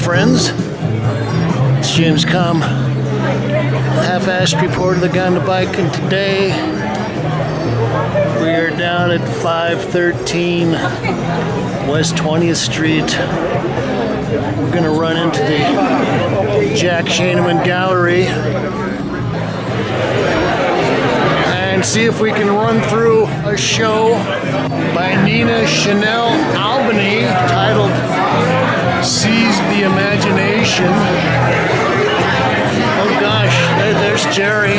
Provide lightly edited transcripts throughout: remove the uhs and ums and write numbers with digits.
friends. It's James Kalm, half-assed report of the Guy on the Bike, and today we are down at 513 West 20th Street. We're going to run into the Jack Shainman Gallery and see if we can run through a show by Nina Chanel Abney titled Seize the Imagination. Oh gosh, there's Jerry.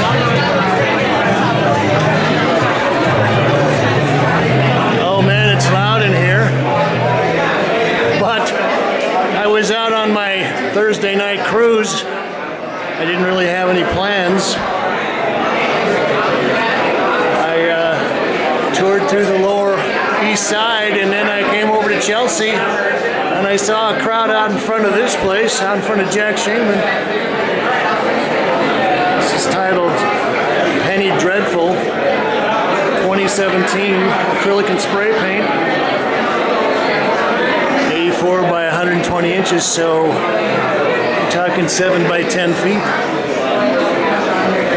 Oh man, it's loud in here. But I was out on my Thursday night cruise. I didn't really have any plans. Toured through the Lower East Side, and then I came over to Chelsea, and I saw a crowd out in front of this place, out in front of Jack Shainman. This is titled Penny Dreadful 2017, acrylic and spray paint, 84 by 120 inches, so we're talking 7 by 10 feet.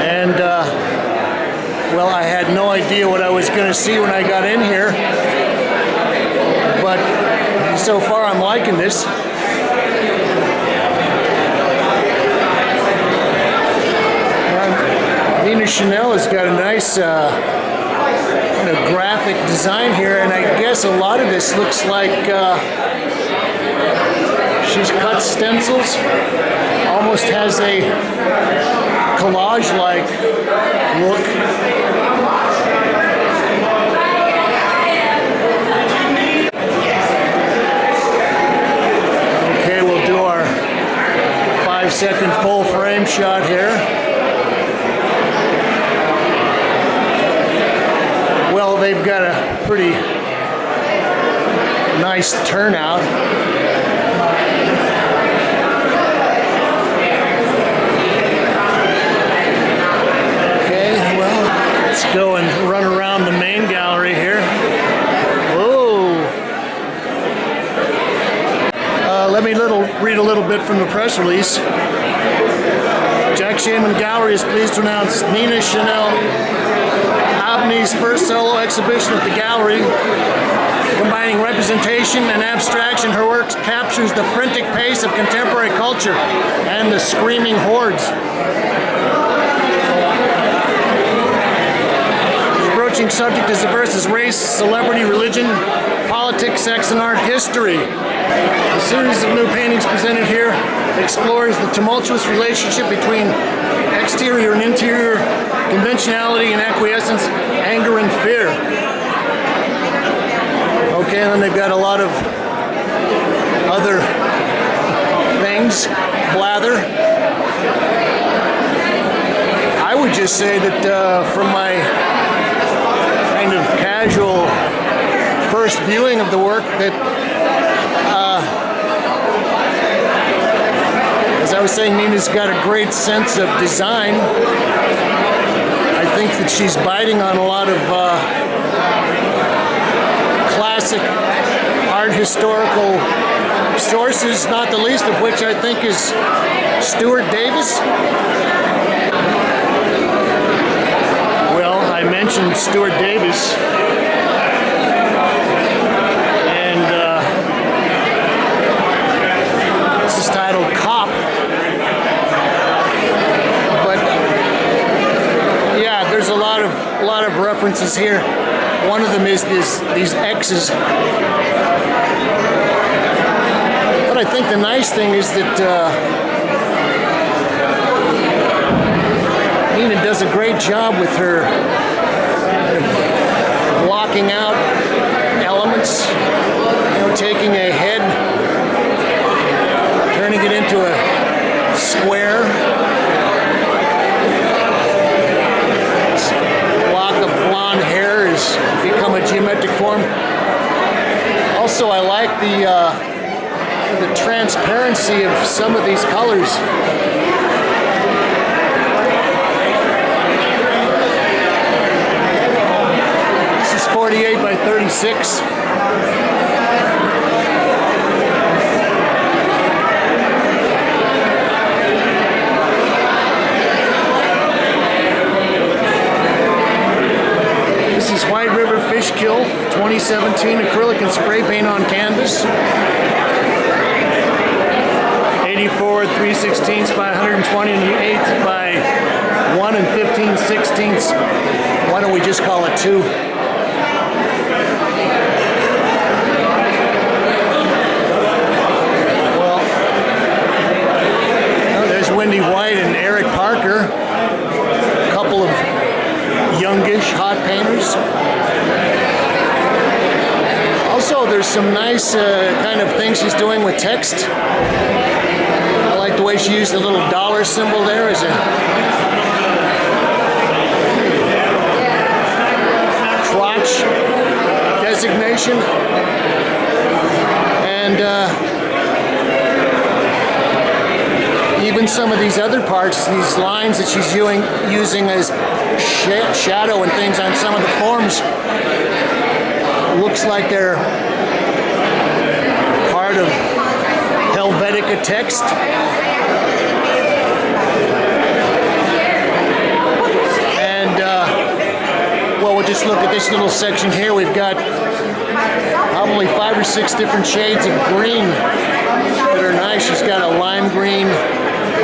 And well, I had no idea what I was going to see when I got in here, but so far I'm liking this. Nina Chanel has got a nice graphic design here, and I guess a lot of this looks like she's cut stencils, almost has a collage-like look. Okay, we'll do our 5-second full frame shot here. Well, they've got a pretty nice turnout. Let's go and run around the main gallery here. Whoa! Let me read a little bit from the press release. Jack Shainman Gallery is pleased to announce Nina Chanel Abney's first solo exhibition at the gallery. Combining representation and abstraction, her work captures the frantic pace of contemporary culture and the screaming hordes. Subject as diverse as race, celebrity, religion, politics, sex, and art history. The series of new paintings presented here explores the tumultuous relationship between exterior and interior, conventionality and acquiescence, anger and fear. Okay, and then they've got a lot of other things, blather. I would just say that from my kind of casual first viewing of the work, that as I was saying, Nina's got a great sense of design. I think that she's biting on a lot of classic art historical sources, not the least of which I think is Stuart Davis. I mentioned Stuart Davis, and this is titled Cop. But yeah, there's a lot of references here. One of them is these X's. But I think the nice thing is that Nina does a great job with her blocking out elements, taking a head, turning it into a square. This block of blonde hair has become a geometric form. Also, I like the transparency of some of these colors. 48 by 36. 2017 acrylic and spray paint on canvas. 84 3/16 by 120 by 1 15/16. Why don't we just call it 2? Well, there's Wendy White and Eric Parker, a couple of youngish hot painters. Also, there's some nice kind of things she's doing with text. I like the way she used the little dollar symbol there as a crotch designation. And even some of these other parts, these lines that she's using as shadow and things on some of the forms, looks like they're part of Helvetica text. And well, we'll just look at this little section here. We've got probably 5 or 6 different shades of green that are nice. She's got a lime green,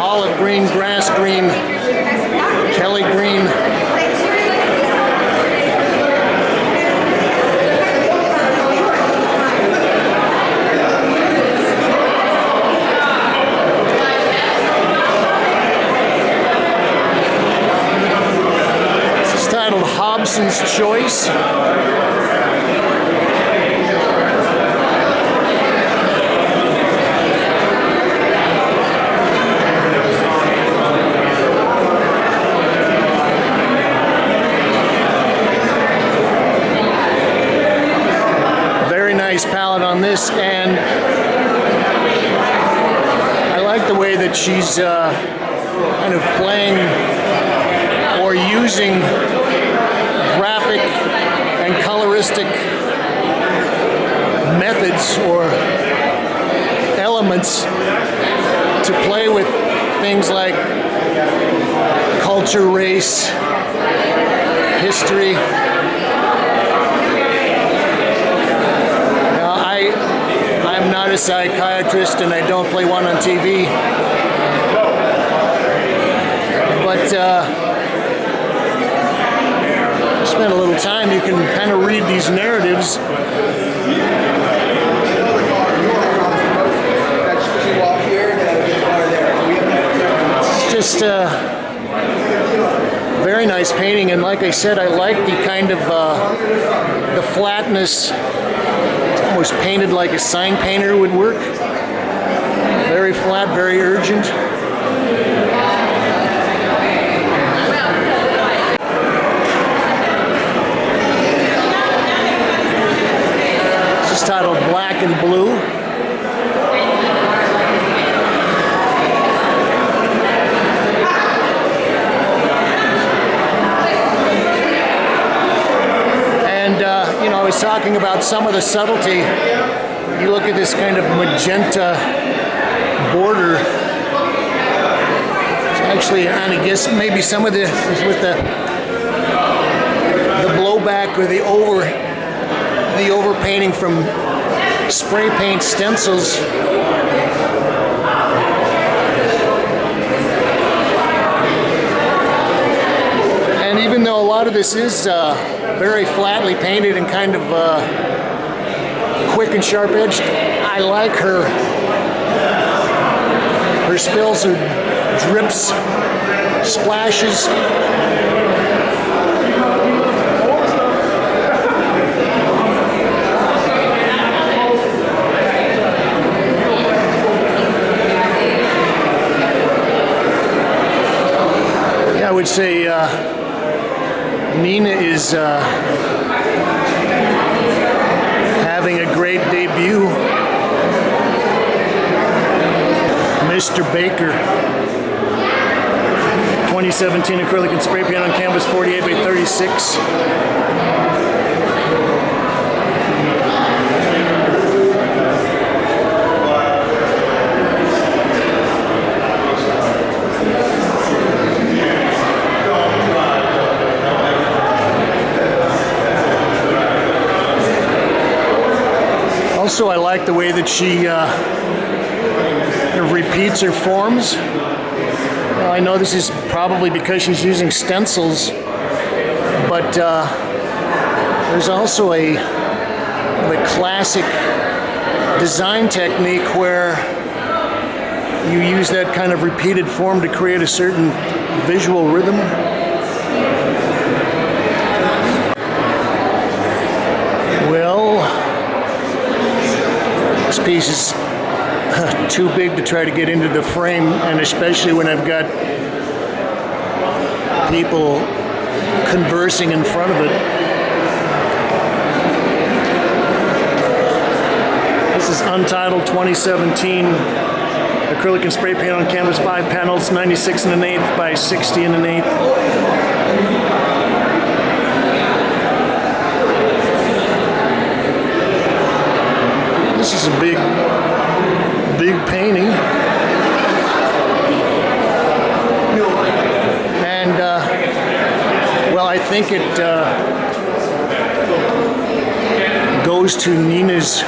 olive green, grass green, Kelly green. Hobson's Choice. Very nice palette on this, and I like the way that she's kind of playing or using graphic and coloristic methods or elements to play with things like culture, race, history. Now, I'm not a psychiatrist and I don't play one on TV, but spend a little time, you can kind of read these narratives. It's just very nice painting, and like I said, I like the kind of the flatness. It's almost painted like a sign painter would work. Very flat, very urgent. Titled Black and Blue. And you know, I was talking about some of the subtlety. You look at this kind of magenta border. It's actually, I guess maybe some of this is with the blowback or the overpainting from spray paint stencils. And even though a lot of this is very flatly painted and kind of quick and sharp edged, I like her spills, her drips, splashes. I would say Nina is having a great debut. Mr. Baker, 2017 acrylic and spray paint on canvas, 48 by 36. Also, I like the way that she repeats her forms. Now, I know this is probably because she's using stencils, but there's also a classic design technique where you use that kind of repeated form to create a certain visual rhythm. Well, this piece is too big to try to get into the frame, and especially when I've got people conversing in front of it. This is Untitled 2017 acrylic and spray paint on canvas, 5 panels, 96 1/8 by 60 1/8. This is a big painting, and well, I think it goes to Nina's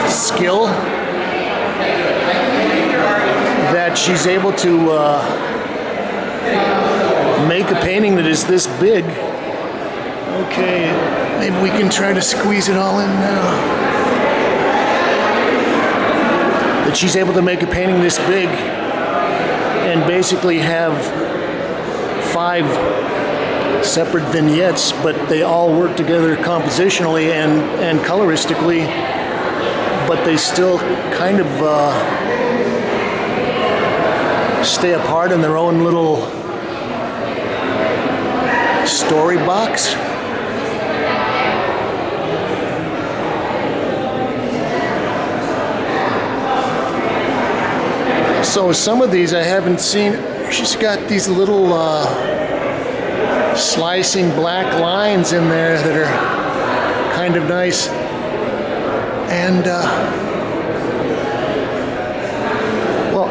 skill that she's able to make a painting that is this big. Okay, maybe we can try to squeeze it all in now. That she's able to make a painting this big and basically have 5 separate vignettes, but they all work together compositionally and coloristically, but they still kind of stay apart in their own little story box. So some of these I haven't seen. She's got these little slicing black lines in there that are kind of nice. And well,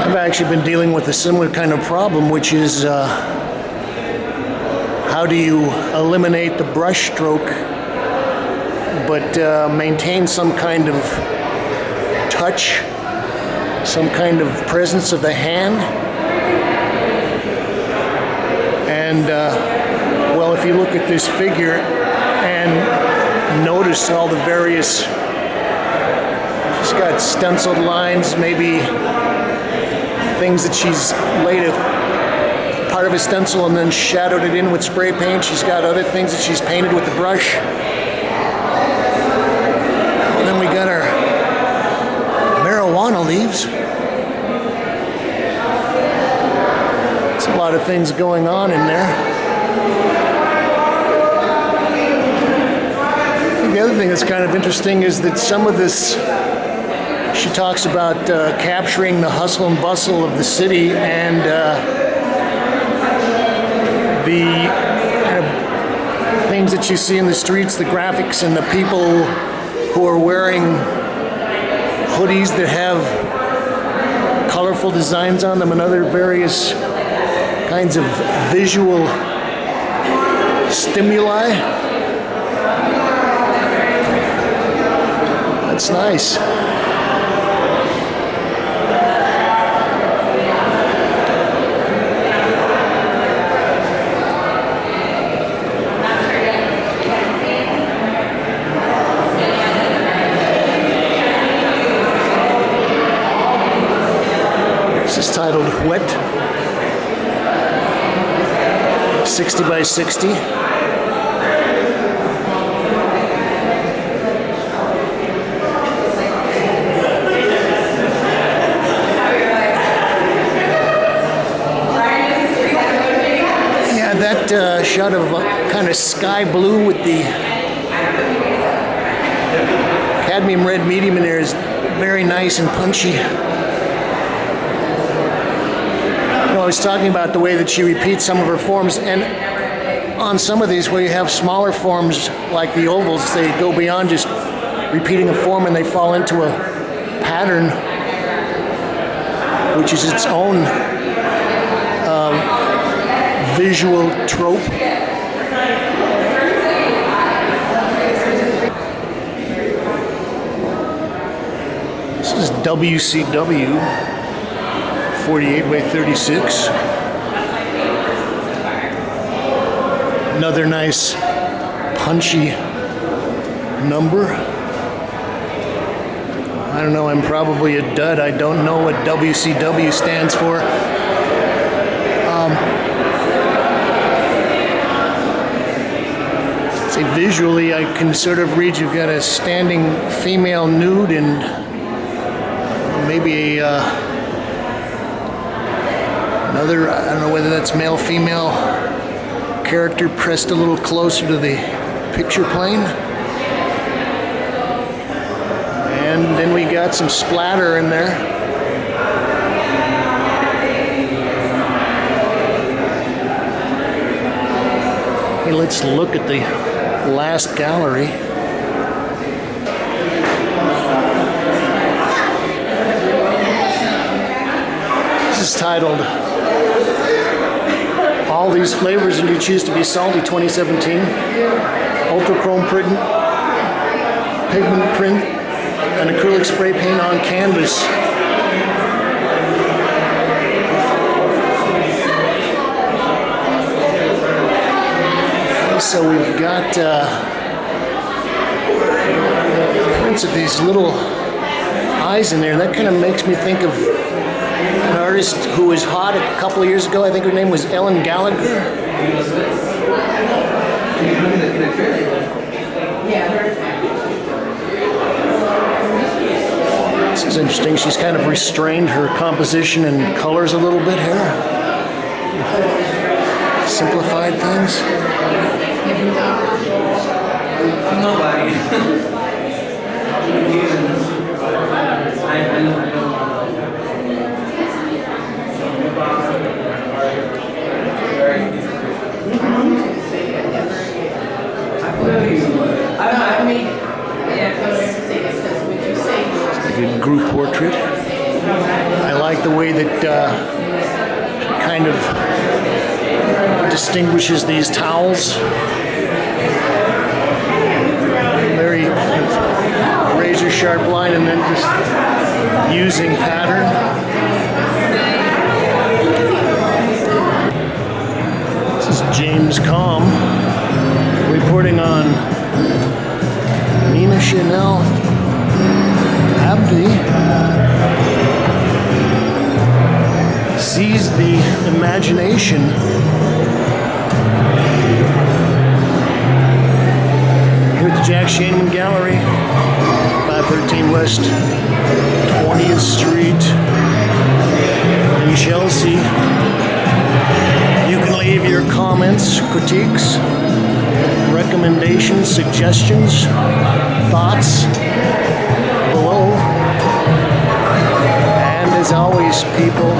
I've actually been dealing with a similar kind of problem, which is how do you eliminate the brush stroke but maintain some kind of touch, some kind of presence of the hand. And well, if you look at this figure and notice all the various, she's got stenciled lines, maybe things that she's laid a part of a stencil and then shadowed it in with spray paint. She's got other things that she's painted with the brush. And then we got our marijuana leaves. It's a lot of things going on in there. The other thing that's kind of interesting is that some of this, she talks about capturing the hustle and bustle of the city and the kind of things that you see in the streets, the graphics and the people who are wearing hoodies that have colorful designs on them and other various kinds of visual stimuli. That's nice. This is titled Wet, 60 by 60. That shot of kind of sky blue with the cadmium red medium in there is very nice and punchy. I was talking about the way that she repeats some of her forms, and on some of these where you have smaller forms like the ovals, they go beyond just repeating a form and they fall into a pattern which is its own visual trope. This is WCW 48 by 36. Another nice punchy number. I don't know, I'm probably a dud. I don't know what WCW stands for. Say visually, I can sort of read you've got a standing female nude and maybe another, I don't know whether that's male, female character pressed a little closer to the picture plane. And then we got some splatter in there. Hey, let's look at the last gallery. This is titled All These Flavors and You Choose to Be Salty 2017. Ultrachrome print, pigment print, and acrylic spray paint on canvas. So we've got prints of these little eyes in there. That kind of makes me think of an artist who was hot a couple of years ago. I think her name was Ellen Gallagher. This is interesting. She's kind of restrained her composition and colors a little bit here. Simplified things. Nobody. It's like a group portrait. I like the way that kind of distinguishes these towels. Very kind of razor sharp line and then just using pattern. This is James Kalm reporting on Nina Chanel Abney sees the imagination. Here at the Jack Shainman Gallery, 513 West 20th Street in Chelsea. You can leave your comments, critiques, recommendations, suggestions, thoughts below. And as always, people,